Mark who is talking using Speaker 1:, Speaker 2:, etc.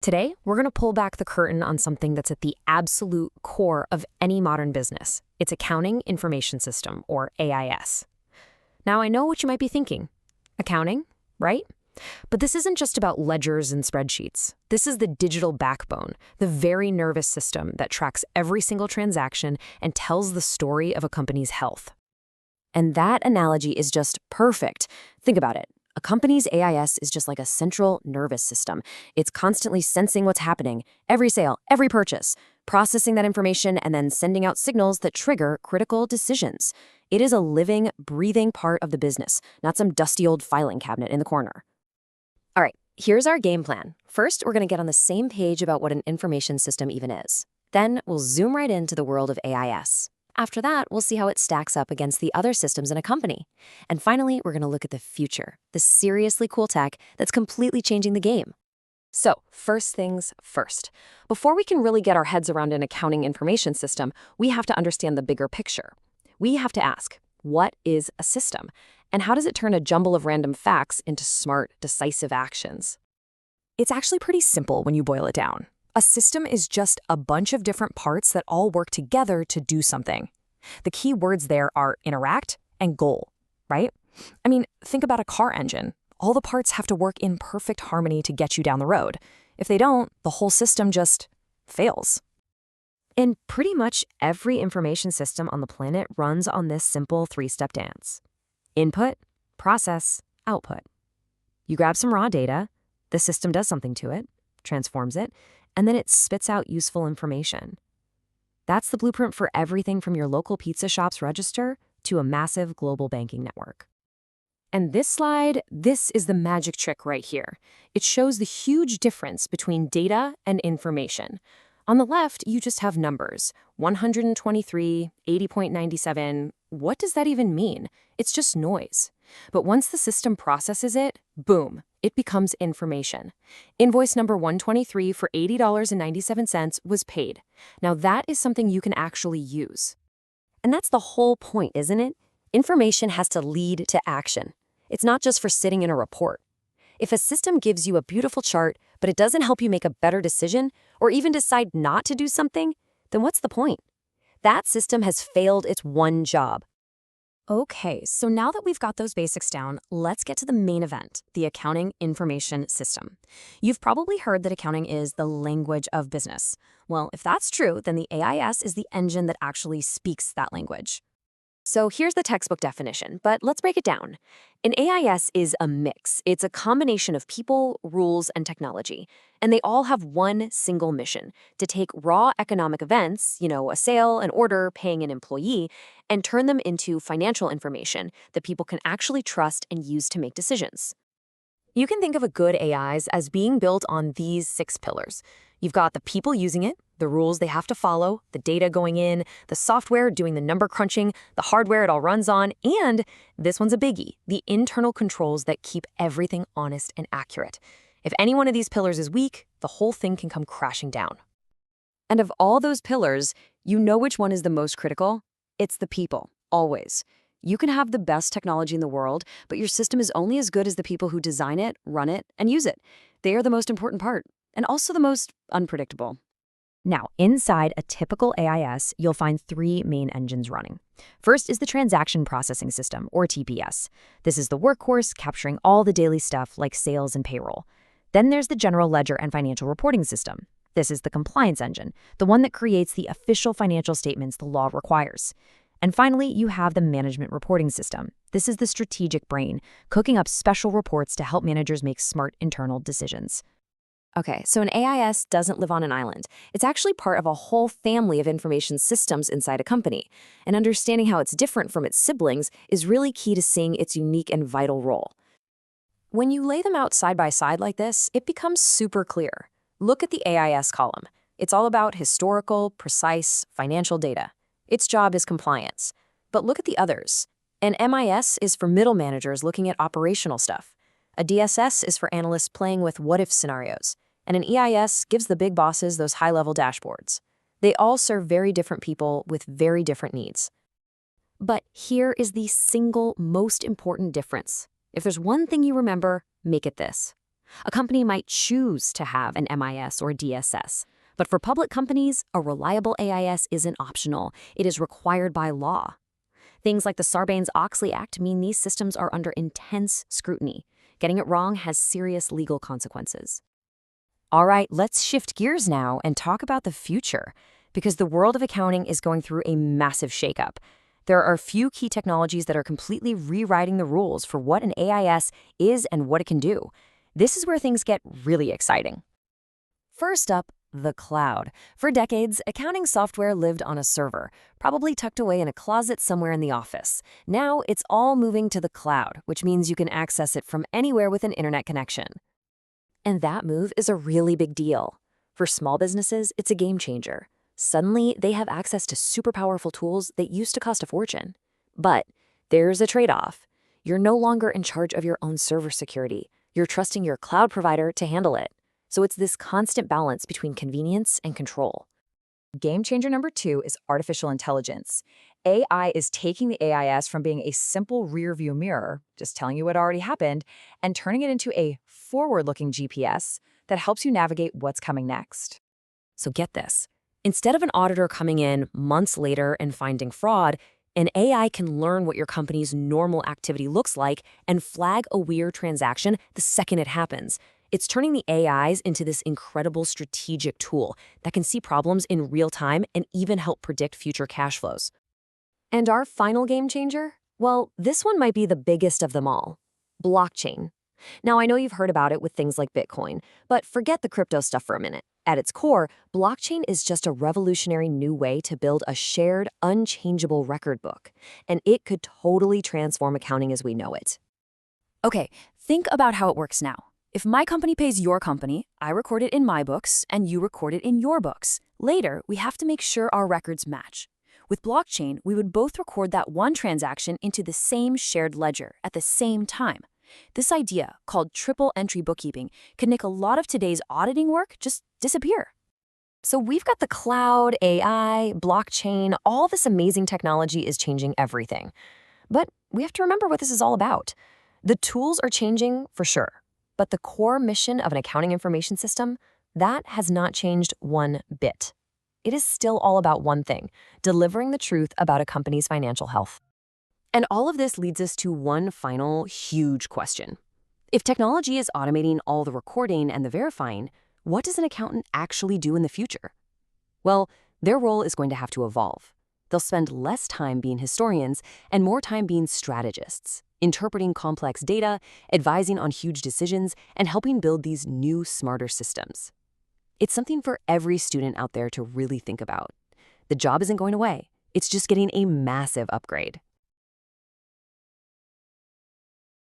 Speaker 1: Today, we're going to pull back the curtain on something that's at the absolute core of any modern business. It's Accounting Information System, or AIS. Now, I know what you might be thinking. Accounting, right? But this isn't just about ledgers and spreadsheets. This is the digital backbone, the very nervous system that tracks every single transaction and tells the story of a company's health. And that analogy is just perfect. Think about it. A company's AIS is just like a central nervous system. It's constantly sensing what's happening, every sale, every purchase, processing that information, and then sending out signals that trigger critical decisions. It is a living, breathing part of the business, not some dusty old filing cabinet in the corner. All right, here's our game plan. First, we're going to get on the same page about what an information system even is. Then, we'll zoom right into the world of AIS. After that, we'll see how it stacks up against the other systems in a company. And finally, we're going to look at the future, the seriously cool tech that's completely changing the game. So, first things first. Before we can really get our heads around an accounting information system, we have to understand the bigger picture. We have to ask, what is a system? And how does it turn a jumble of random facts into smart, decisive actions? It's actually pretty simple when you boil it down. A system is just a bunch of different parts that all work together to do something. The key words there are interact and goal, right? I mean, think about a car engine. All the parts have to work in perfect harmony to get you down the road. If they don't, the whole system just fails. And pretty much every information system on the planet runs on this simple three-step dance. Input, process, output. You grab some raw data, the system does something to it, transforms it, and then it spits out useful information. That's the blueprint for everything from your local pizza shop's register to a massive global banking network. And this slide, this is the magic trick right here. It shows the huge difference between data and information. On the left, you just have numbers, 123, 80.97. What does that even mean? It's just noise. But once the system processes it, boom, it becomes information. Invoice number 123 for $80.97 was paid. Now that is something you can actually use. And that's the whole point, isn't it? Information has to lead to action. It's not just for sitting in a report. If a system gives you a beautiful chart, but it doesn't help you make a better decision or even decide not to do something, then what's the point? That system has failed its one job. Okay, so now that we've got those basics down, let's get to the main event, the accounting information system. You've probably heard that accounting is the language of business. Well, if that's true, then the AIS is the engine that actually speaks that language. So here's the textbook definition, but let's break it down. An AIS is a mix. It's a combination of people, rules, and technology. And they all have one single mission, to take raw economic events, a sale, an order, paying an employee, and turn them into financial information that people can actually trust and use to make decisions. You can think of a good AIS as being built on these 6 pillars. You've got the people using it, the rules they have to follow, the data going in, the software doing the number crunching, the hardware it all runs on, and this one's a biggie, the internal controls that keep everything honest and accurate. If any one of these pillars is weak, the whole thing can come crashing down. And of all those pillars, you know which one is the most critical? It's the people, always. You can have the best technology in the world, but your system is only as good as the people who design it, run it, and use it. They are the most important part, and also the most unpredictable. Now, inside a typical AIS, you'll find 3 main engines running. First is the Transaction Processing System, or TPS. This is the workhorse capturing all the daily stuff like sales and payroll. Then there's the General Ledger and Financial Reporting System. This is the Compliance Engine, the one that creates the official financial statements the law requires. And finally, you have the Management Reporting System. This is the strategic brain, cooking up special reports to help managers make smart internal decisions. Okay, so an AIS doesn't live on an island. It's actually part of a whole family of information systems inside a company. And understanding how it's different from its siblings is really key to seeing its unique and vital role. When you lay them out side by side like this, it becomes super clear. Look at the AIS column. It's all about historical, precise, financial data. Its job is compliance. But look at the others. An MIS is for middle managers looking at operational stuff. A DSS is for analysts playing with what-if scenarios. And an EIS gives the big bosses those high-level dashboards. They all serve very different people with very different needs. But here is the single most important difference. If there's one thing you remember, make it this. A company might choose to have an MIS or DSS. But for public companies, a reliable AIS isn't optional. It is required by law. Things like the Sarbanes-Oxley Act mean these systems are under intense scrutiny. Getting it wrong has serious legal consequences. All right, let's shift gears now and talk about the future, because the world of accounting is going through a massive shakeup. There are a few key technologies that are completely rewriting the rules for what an AIS is and what it can do. This is where things get really exciting. First up, the cloud. For decades, accounting software lived on a server, probably tucked away in a closet somewhere in the office. Now it's all moving to the cloud, which means you can access it from anywhere with an internet connection. And that move is a really big deal. For small businesses, it's a game changer. Suddenly, they have access to super powerful tools that used to cost a fortune. But there's a trade-off. You're no longer in charge of your own server security. You're trusting your cloud provider to handle it. So it's this constant balance between convenience and control.
Speaker 2: Game changer number 2 is artificial intelligence. AI is taking the AIS from being a simple rear-view mirror, just telling you what already happened, and turning it into a forward-looking GPS that helps you navigate what's coming next.
Speaker 1: So get this. Instead of an auditor coming in months later and finding fraud, an AI can learn what your company's normal activity looks like and flag a weird transaction the second it happens. It's turning the AIs into this incredible strategic tool that can see problems in real time and even help predict future cash flows. And our final game changer? Well, this one might be the biggest of them all. Blockchain. Now, I know you've heard about it with things like Bitcoin, but forget the crypto stuff for a minute. At its core, blockchain is just a revolutionary new way to build a shared, unchangeable record book, and it could totally transform accounting as we know it.
Speaker 3: Okay, think about how it works now. If my company pays your company, I record it in my books, and you record it in your books. Later, we have to make sure our records match. With blockchain, we would both record that one transaction into the same shared ledger at the same time. This idea, called triple entry bookkeeping, can make a lot of today's auditing work just disappear.
Speaker 1: So we've got the cloud, AI, blockchain, all this amazing technology is changing everything. But we have to remember what this is all about. The tools are changing for sure, but the core mission of an accounting information system, that has not changed one bit. It is still all about one thing, delivering the truth about a company's financial health. And all of this leads us to one final huge question. If technology is automating all the recording and the verifying, what does an accountant actually do in the future? Well, their role is going to have to evolve. They'll spend less time being historians and more time being strategists, interpreting complex data, advising on huge decisions, and helping build these new, smarter systems. It's something for every student out there to really think about. The job isn't going away. It's just getting a massive upgrade.